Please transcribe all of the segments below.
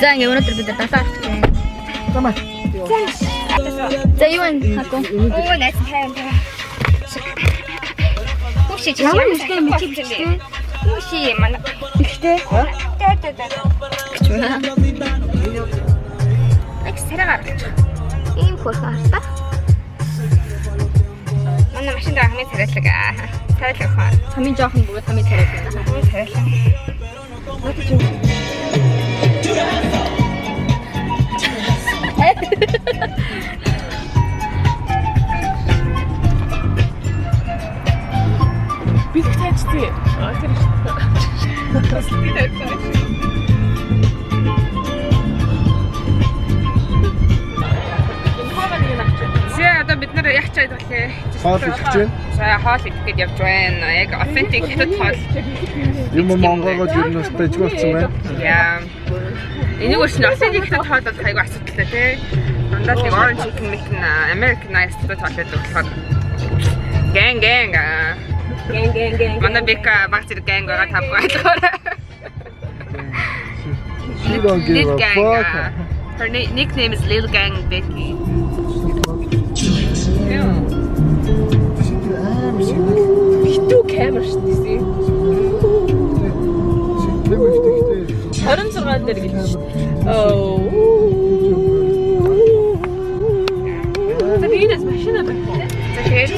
За ингээ өнөөдөр бид дасаа авчих юм. Тамаа. За юу вэ? Хатуу. Оо найс тайван. Хөөш чи ямар нэгтэй мэдчихсэн. Хөөш манай. Ихтэй. Чуна. Экстра гарч. Ийм хөрхөн хартаа. Манай машин дээр хамгийн царайлаг. Царайлаг хаа. Хамгийн жоохон бөгөөд хамгийн царайлаг. Хамгийн царайлаг. What did you? Бид таачдээ. Тэр одоо бид нар яг чад болээ. Хоол идэх чинь. За хоол идэх гээд явж байна. Яг authentic хятад хоол. Юм Монголд юу нэстэй ч болсон байна. Яа. Энийг ч authentic хятад хоол бол хайгу асуудалтай тий. Дандаа нэг orange chicken мэтэн American nice хятад хоол гэдэг болохоор гэнг. Манай бека баг зэрэг гэнг байгаа тав байлгаарай. She don't give a fuck. Her nickname is Lil Gang Becky. Хитүү камер шүү дээ. 26 дээр гэлж шүү. За би энэ машина байна. За тэгээд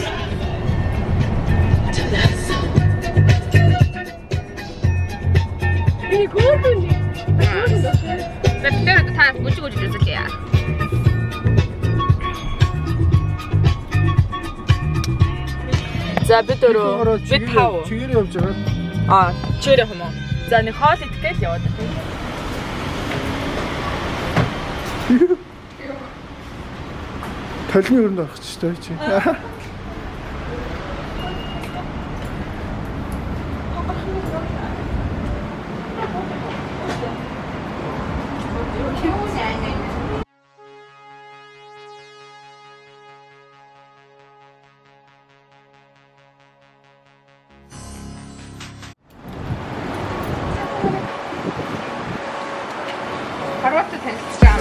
би гөрбөний. Тэр та гүж үзүүлээ. За бид өөрөө бид тав. Чигээр явж байгаа. Чигээр юм уу? За нэг хоол идэх гэж яваад байна. Толны өрөнд авах ч гэж чи. Харватад танилцсан.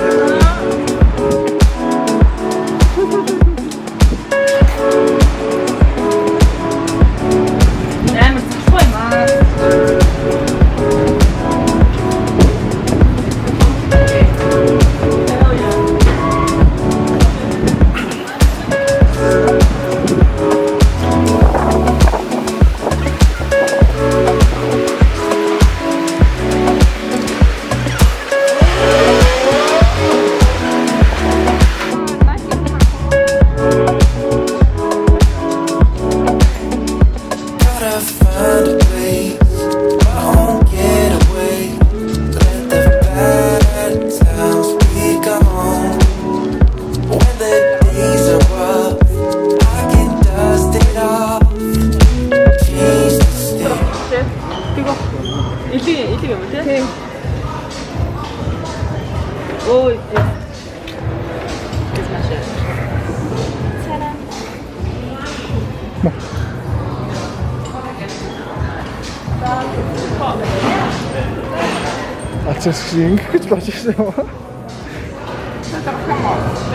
Ачаас ингэж болж ирсэн юм аа.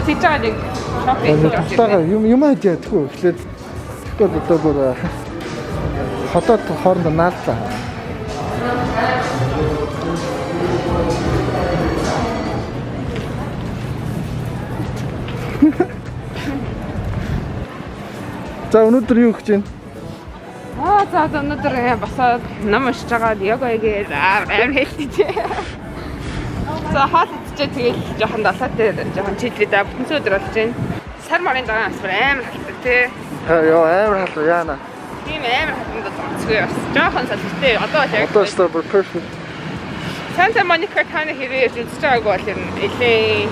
Тэжээдэг шопинг Тутаага юм аа ядгүй эхлээд тэгэхгүй одоо бүр хотод хоорондоо нааллаа. За өнөөдөр юу хийж байна? За өнөөдөр басаад ном уншиж байгаа йога хийгээд амар хэлтий. За хоол идчихээ тэгэл жоохон далаатай жоохон чийлээд бүтэнсөө өдөр болж байна. Сар марын дагаа асар амар хатдаг тий. Яа амар хатдаг яана. Тийм амар хатдаг тооцгүй бас. Жоохон салхитэй одоо яг одоо super perfect. Santa Monica таны хэрэг үзэж байгаагүй бол ер нь элээ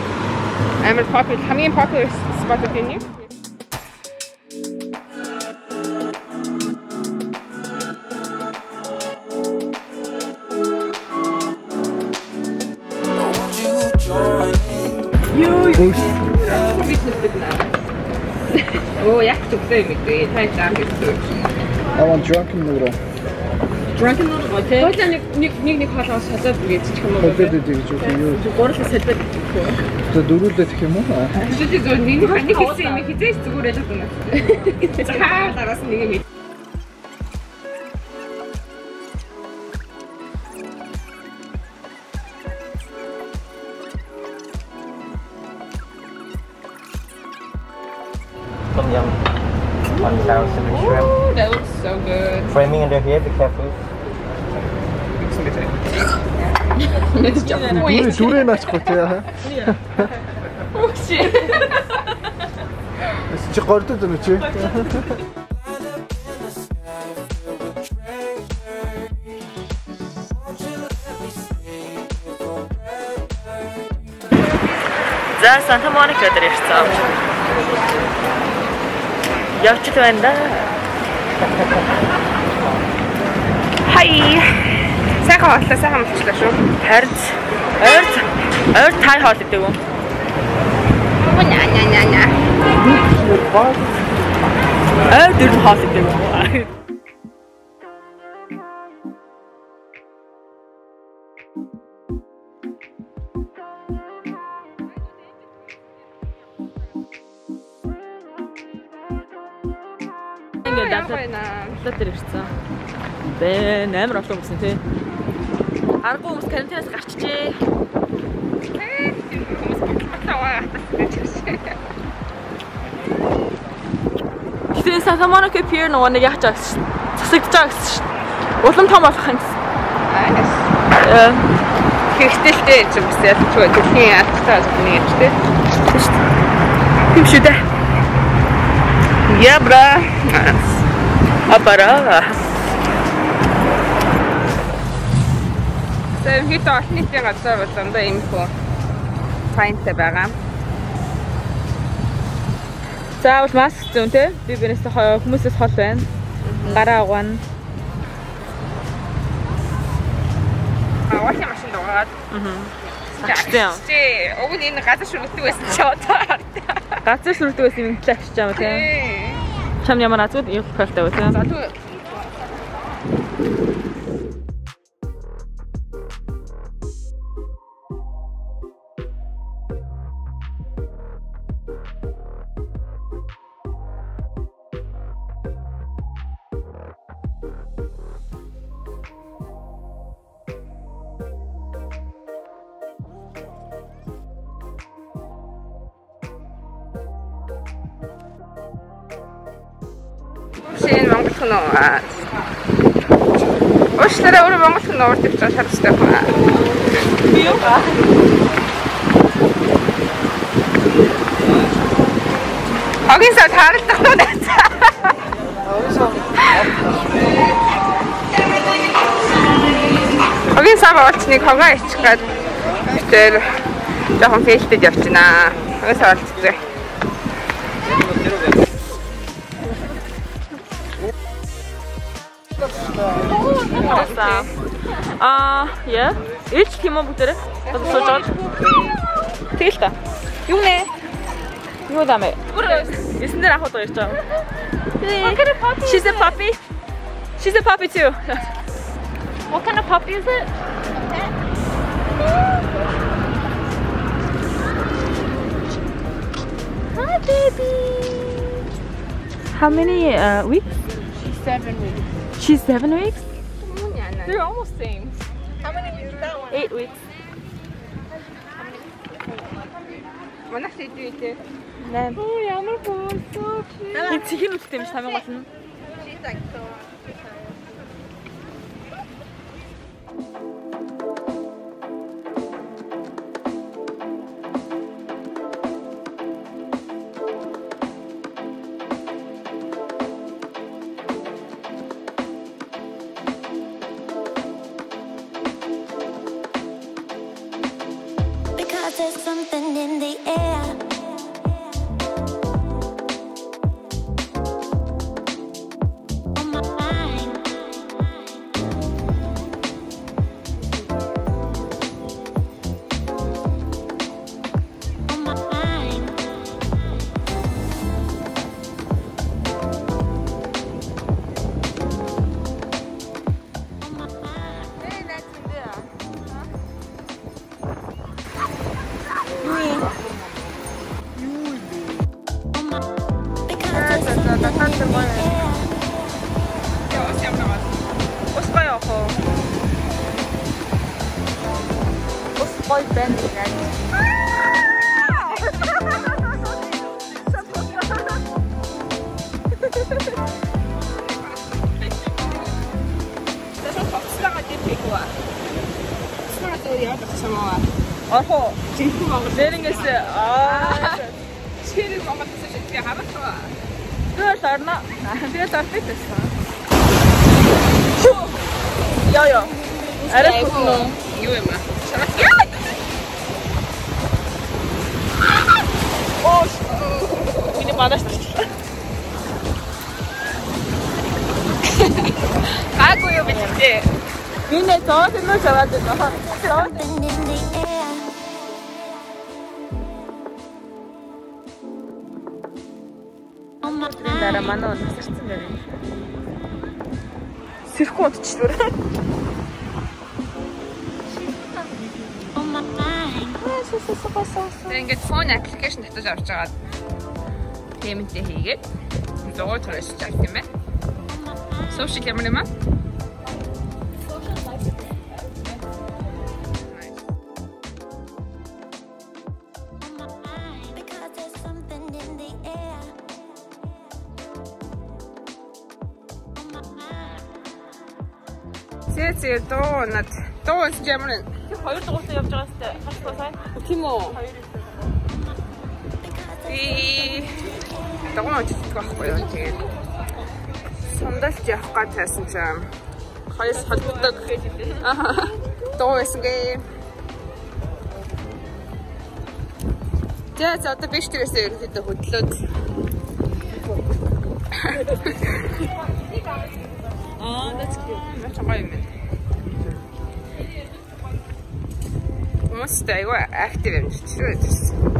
амар popular хамгийн popular spot гэдэг юм. Oh, jak to chcemy, to jest tak, I want drunken noodle. Drunken noodle гоё те. Хойлоо нэг хоолоос шалаад үгээд ч юм уу. Хөдөөд идэх гэж юу? Гурлаа салбад идэх үү? За дөрүүлээд гэх юм уу? Жүжиг зөв нэг хийсэн юм хизээс зүгээр ялах юм. За дараас нэг юм. Tom yum. 1,000 shrimp. Oh, that looks so good. Framing under here, be careful. Дүрээ наачгүй тий. Oh shit. Чи гордод өнө чи. За Санта Моника дээр ирсэн. Явчих байна да. Хай. Сайхан хооллоо, сайхан мөчлөө шүү. Харин ойр тай хоол идэв үү? Ня. Ойр дөр хоол идэв үү? Тэр ирсэн. Бэн амар олон хүмүүс тий. Аргагүй хүмүүс карантинаас гарчжээ. Гэтэ Санта Моника Pier нэг яах гэж засагдж байгаа гэсэн шүү. Улам том болох юм гэсэн. Хэрэгтэй ч юм уу ялчгүй дэлхийн алттай нэг юм тий. Тийм шүү дээ. Ябра. Апара. Тэр хэд олон нийтийн газар болондоо ийм хөө файнтай байгаа. Заавал маск зүүн те. Би бинээс хүмүүсээс хол байна. Гараа угаана. Авах машин дуугаад. Чи өгөн энэ газар шүргдэг байсан ч одоо. Газар шүргдэг байсан юм хэлж авчиж байгаа те. Чам ямар азууд их хэлтэй байсан. За тү Шин Монгол хүн уу? Уучлаарай өөрөө Монгол хүн уурд ирж байгаа шаардлагатай байна. Би юу? Хогийн сар харагдах тоо даа. Хогийн сар болчныг хогоо ичих гээд тэр жоохон фейлтэд явчихнаа. Хогийн сар болчихсон. Яа. Ич тийм үү бүгдээ? Одоо сууж байгаа. Тэгэл та. Юу нэ? Юу даме? Эсэн дээр ахад ирж байгаа. She's a puppy. She's a puppy too. What kind of puppy is it? Hi baby. How many weeks? She's 7 weeks. She's 7 weeks? They're almost same. How many weeks is that one? 8 weeks. Манайх дэвтэй. Нэ. Oh, ямар гоё. So cute. Энэ чихэн үлдсэн юм ш тамиг болно. She's like so. There's something in the air. On my 나 사는 거예요. Ус гоё яах вэ? Ус гоё байна гэж. Орхоо. Нэрнгэс Шинэ Монгол төсөж би харахгүй. тэгэл орно. Тэгэл ордог байсан. Яа. Арай хөө. Юу юм аа? Миний манаас тачлаа. Гаагүй юу бэлээ. Миний зоод нь шаваад байна. Something in the air. On my Дараа манай он сэрсэн байна. Сэрхүү удчихлаа. on my mind. Тэгээ ингээд phone application татаж авч байгаа. Payment-ийг хийгээд зөөр төрөж чад юм байна. Social ямар юм аа? Because there's something in the air. Зээ доонод доон ямар юм? Тэр хоёр дугуйтаа явж байгаа сте. Хашгүй сайн. Тийм үү? Би доон очиж байхгүй юу тэгээд. Сандалт явах гэж байсан чинь хоёс холбогддог. Доо эсгээ. За одоо биш тэрээсээ ерөнхийдөө хөдлөөд. That's cute. That's amazing. Most day, what active and